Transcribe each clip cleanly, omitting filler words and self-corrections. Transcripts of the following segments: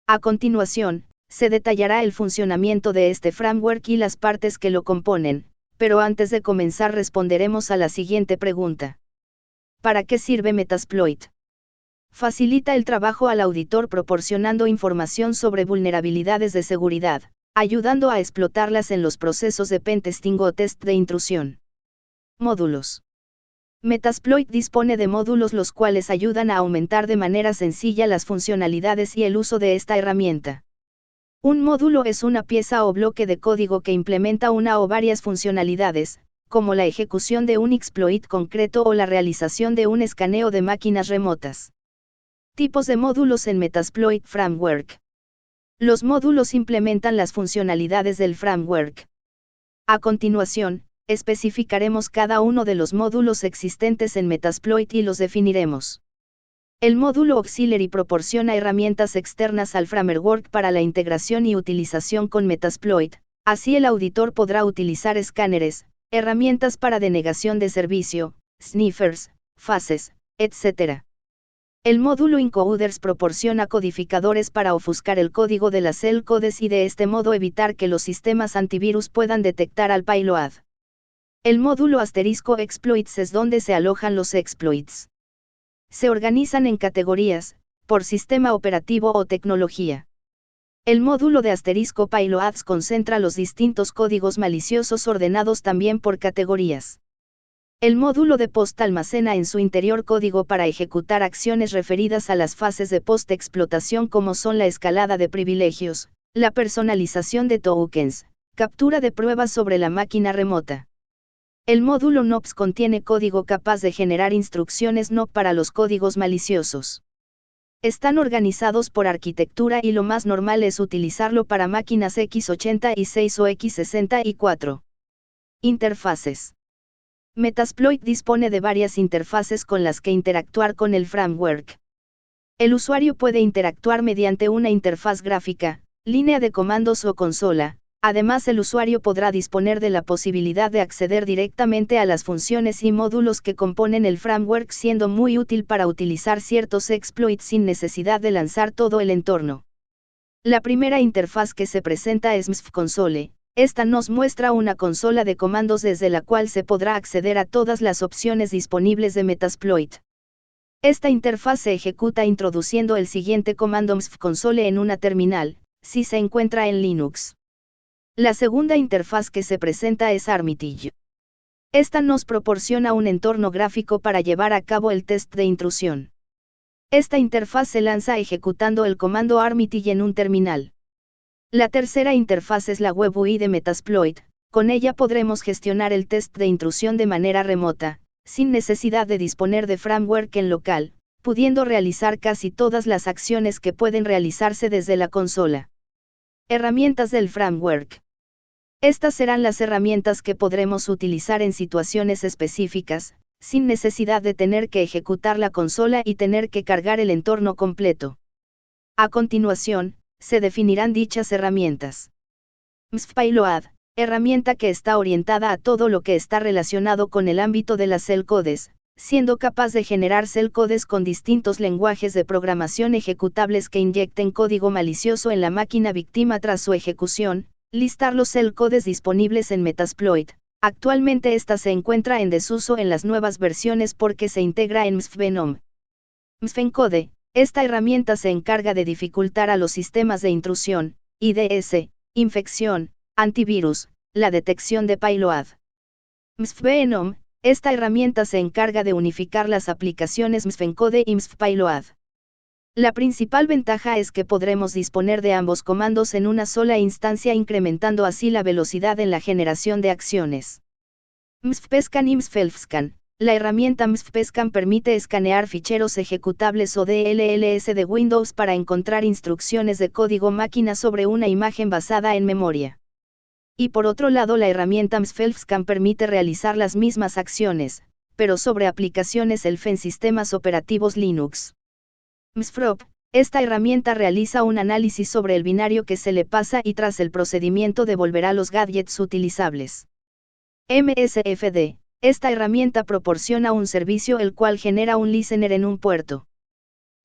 A continuación, se detallará el funcionamiento de este framework y las partes que lo componen, pero antes de comenzar responderemos a la siguiente pregunta. ¿Para qué sirve Metasploit? Facilita el trabajo al auditor proporcionando información sobre vulnerabilidades de seguridad, ayudando a explotarlas en los procesos de pentesting o test de intrusión. Módulos. Metasploit dispone de módulos los cuales ayudan a aumentar de manera sencilla las funcionalidades y el uso de esta herramienta. Un módulo es una pieza o bloque de código que implementa una o varias funcionalidades, como la ejecución de un exploit concreto o la realización de un escaneo de máquinas remotas. Tipos de módulos en Metasploit Framework. Los módulos implementan las funcionalidades del framework. A continuación, especificaremos cada uno de los módulos existentes en Metasploit y los definiremos. El módulo Auxiliary proporciona herramientas externas al framework para la integración y utilización con Metasploit, así el auditor podrá utilizar escáneres, herramientas para denegación de servicio, sniffers, faces, etc. El módulo Encoders proporciona codificadores para ofuscar el código de las shellcodes y de este modo evitar que los sistemas antivirus puedan detectar al payload. El módulo *exploits es donde se alojan los exploits. Se organizan en categorías, por sistema operativo o tecnología. El módulo de *payloads concentra los distintos códigos maliciosos ordenados también por categorías. El módulo de post almacena en su interior código para ejecutar acciones referidas a las fases de post-explotación como son la escalada de privilegios, la personalización de tokens, captura de pruebas sobre la máquina remota. El módulo NOPS contiene código capaz de generar instrucciones NOP para los códigos maliciosos. Están organizados por arquitectura y lo más normal es utilizarlo para máquinas x86 o x64. Interfaces. Metasploit dispone de varias interfaces con las que interactuar con el framework. El usuario puede interactuar mediante una interfaz gráfica, línea de comandos o consola. Además, el usuario podrá disponer de la posibilidad de acceder directamente a las funciones y módulos que componen el framework, siendo muy útil para utilizar ciertos exploits sin necesidad de lanzar todo el entorno. La primera interfaz que se presenta es MSF Console. Esta nos muestra una consola de comandos desde la cual se podrá acceder a todas las opciones disponibles de Metasploit. Esta interfaz se ejecuta introduciendo el siguiente comando MSF Console en una terminal, si se encuentra en Linux. La segunda interfaz que se presenta es Armitage. Esta nos proporciona un entorno gráfico para llevar a cabo el test de intrusión. Esta interfaz se lanza ejecutando el comando Armitage en un terminal. La tercera interfaz es la Web UI de Metasploit. Con ella podremos gestionar el test de intrusión de manera remota, sin necesidad de disponer de framework en local, pudiendo realizar casi todas las acciones que pueden realizarse desde la consola. Herramientas del framework. Estas serán las herramientas que podremos utilizar en situaciones específicas, sin necesidad de tener que ejecutar la consola y tener que cargar el entorno completo. A continuación, se definirán dichas herramientas. MSF-Payload, herramienta que está orientada a todo lo que está relacionado con el ámbito de las shellcodes, siendo capaz de generar shellcodes con distintos lenguajes de programación ejecutables que inyecten código malicioso en la máquina víctima tras su ejecución, listar los shellcodes disponibles en Metasploit. Actualmente esta se encuentra en desuso en las nuevas versiones porque se integra en MSF-Venom. MSF-Encode, esta herramienta se encarga de dificultar a los sistemas de intrusión, IDS, infección, antivirus, la detección de payload. MSF-Venom, esta herramienta se encarga de unificar las aplicaciones MSF-Encode y MSF-Payload. La principal ventaja es que podremos disponer de ambos comandos en una sola instancia, incrementando así la velocidad en la generación de acciones. MSF-Pescan y MSF-Elfscan. La herramienta MSF-Pescan permite escanear ficheros ejecutables o DLLs de Windows para encontrar instrucciones de código máquina sobre una imagen basada en memoria. Y por otro lado, la herramienta MSF-Elfscan permite realizar las mismas acciones, pero sobre aplicaciones ELF en sistemas operativos Linux. MSFROP, esta herramienta realiza un análisis sobre el binario que se le pasa y tras el procedimiento devolverá los gadgets utilizables. MSFD, esta herramienta proporciona un servicio el cual genera un listener en un puerto.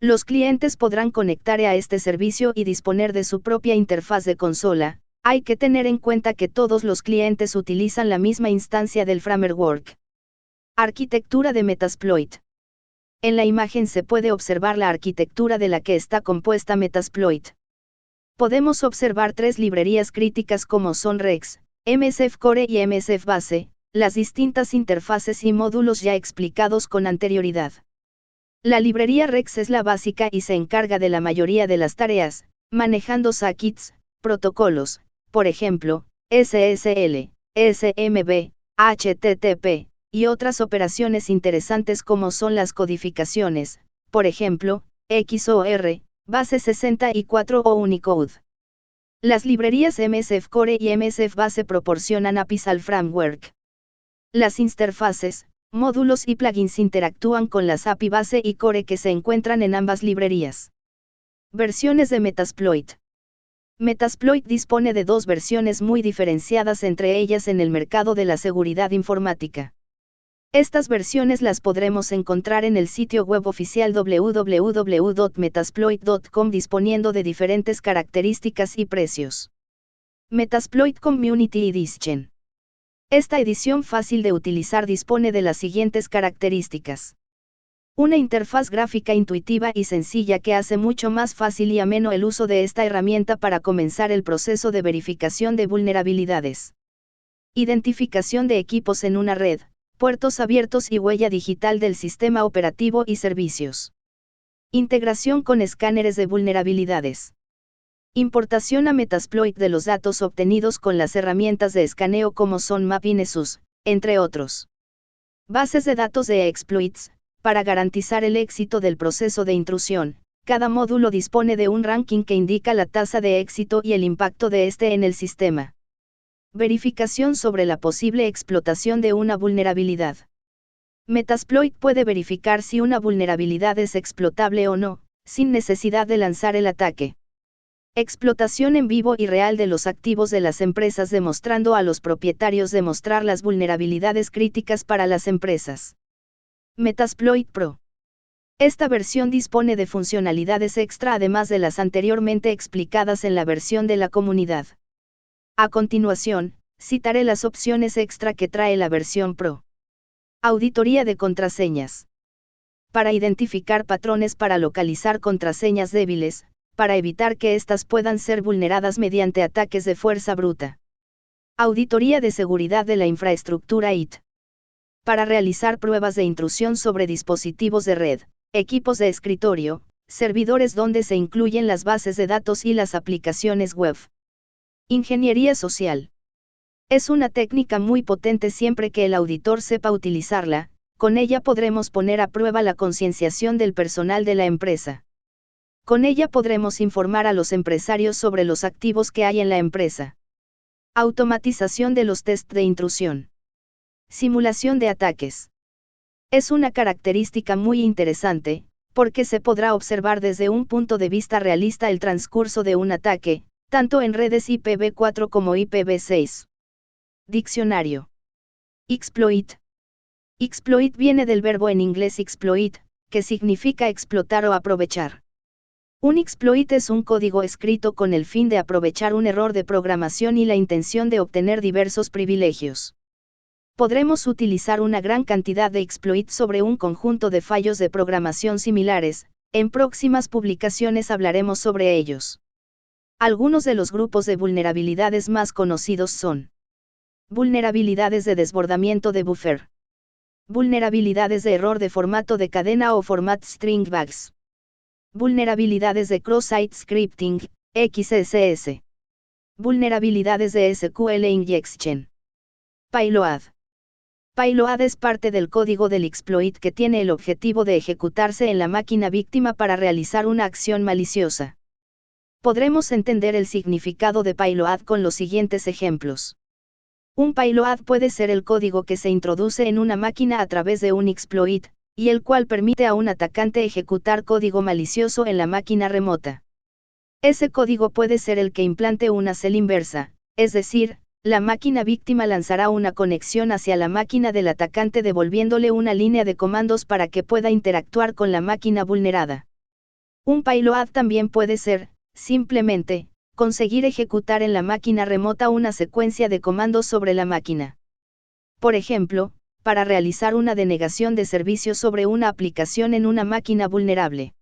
Los clientes podrán conectar a este servicio y disponer de su propia interfaz de consola. Hay que tener en cuenta que todos los clientes utilizan la misma instancia del framework. Arquitectura de Metasploit. En la imagen se puede observar la arquitectura de la que está compuesta Metasploit. Podemos observar tres librerías críticas como son Rex, MSF Core y MSF Base, las distintas interfaces y módulos ya explicados con anterioridad. La librería Rex es la básica y se encarga de la mayoría de las tareas, manejando sockets, protocolos, por ejemplo, SSL, SMB, HTTP, y otras operaciones interesantes como son las codificaciones, por ejemplo, XOR, Base 64 o Unicode. Las librerías MSF Core y MSF Base proporcionan APIs al framework. Las interfaces, módulos y plugins interactúan con las API Base y Core que se encuentran en ambas librerías. Versiones de Metasploit. Metasploit dispone de dos versiones muy diferenciadas entre ellas en el mercado de la seguridad informática. Estas versiones las podremos encontrar en el sitio web oficial www.metasploit.com disponiendo de diferentes características y precios. Metasploit Community Edition. Esta edición fácil de utilizar dispone de las siguientes características. Una interfaz gráfica intuitiva y sencilla que hace mucho más fácil y ameno el uso de esta herramienta para comenzar el proceso de verificación de vulnerabilidades. Identificación de equipos en una red, puertos abiertos y huella digital del sistema operativo y servicios. Integración con escáneres de vulnerabilidades. Importación a Metasploit de los datos obtenidos con las herramientas de escaneo como son MAP y Nessus, entre otros. Bases de datos de exploits. Para garantizar el éxito del proceso de intrusión, cada módulo dispone de un ranking que indica la tasa de éxito y el impacto de este en el sistema. Verificación sobre la posible explotación de una vulnerabilidad. Metasploit puede verificar si una vulnerabilidad es explotable o no, sin necesidad de lanzar el ataque. Explotación en vivo y real de los activos de las empresas demostrando a los propietarios demostrar las vulnerabilidades críticas para las empresas. Metasploit Pro. Esta versión dispone de funcionalidades extra además de las anteriormente explicadas en la versión de la comunidad. A continuación, citaré las opciones extra que trae la versión Pro. Auditoría de contraseñas. Para identificar patrones para localizar contraseñas débiles, para evitar que éstas puedan ser vulneradas mediante ataques de fuerza bruta. Auditoría de seguridad de la infraestructura IT. Para realizar pruebas de intrusión sobre dispositivos de red, equipos de escritorio, servidores donde se incluyen las bases de datos y las aplicaciones web. Ingeniería social. Es una técnica muy potente siempre que el auditor sepa utilizarla, con ella podremos poner a prueba la concienciación del personal de la empresa. Con ella podremos informar a los empresarios sobre los activos que hay en la empresa. Automatización de los test de intrusión. Simulación de ataques. Es una característica muy interesante, porque se podrá observar desde un punto de vista realista el transcurso de un ataque, tanto en redes IPv4 como IPv6. Diccionario. Exploit. Exploit viene del verbo en inglés exploit, que significa explotar o aprovechar. Un exploit es un código escrito con el fin de aprovechar un error de programación y la intención de obtener diversos privilegios. Podremos utilizar una gran cantidad de exploits sobre un conjunto de fallos de programación similares, en próximas publicaciones hablaremos sobre ellos. Algunos de los grupos de vulnerabilidades más conocidos son: vulnerabilidades de desbordamiento de buffer, vulnerabilidades de error de formato de cadena o format string bugs, vulnerabilidades de cross-site scripting, XSS, vulnerabilidades de SQL injection. Payload. Payload es parte del código del exploit que tiene el objetivo de ejecutarse en la máquina víctima para realizar una acción maliciosa. Podremos entender el significado de payload con los siguientes ejemplos. Un payload puede ser el código que se introduce en una máquina a través de un exploit, y el cual permite a un atacante ejecutar código malicioso en la máquina remota. Ese código puede ser el que implante una cel inversa, es decir, la máquina víctima lanzará una conexión hacia la máquina del atacante devolviéndole una línea de comandos para que pueda interactuar con la máquina vulnerada. Un payload también puede ser, simplemente, conseguir ejecutar en la máquina remota una secuencia de comandos sobre la máquina. Por ejemplo, para realizar una denegación de servicio sobre una aplicación en una máquina vulnerable.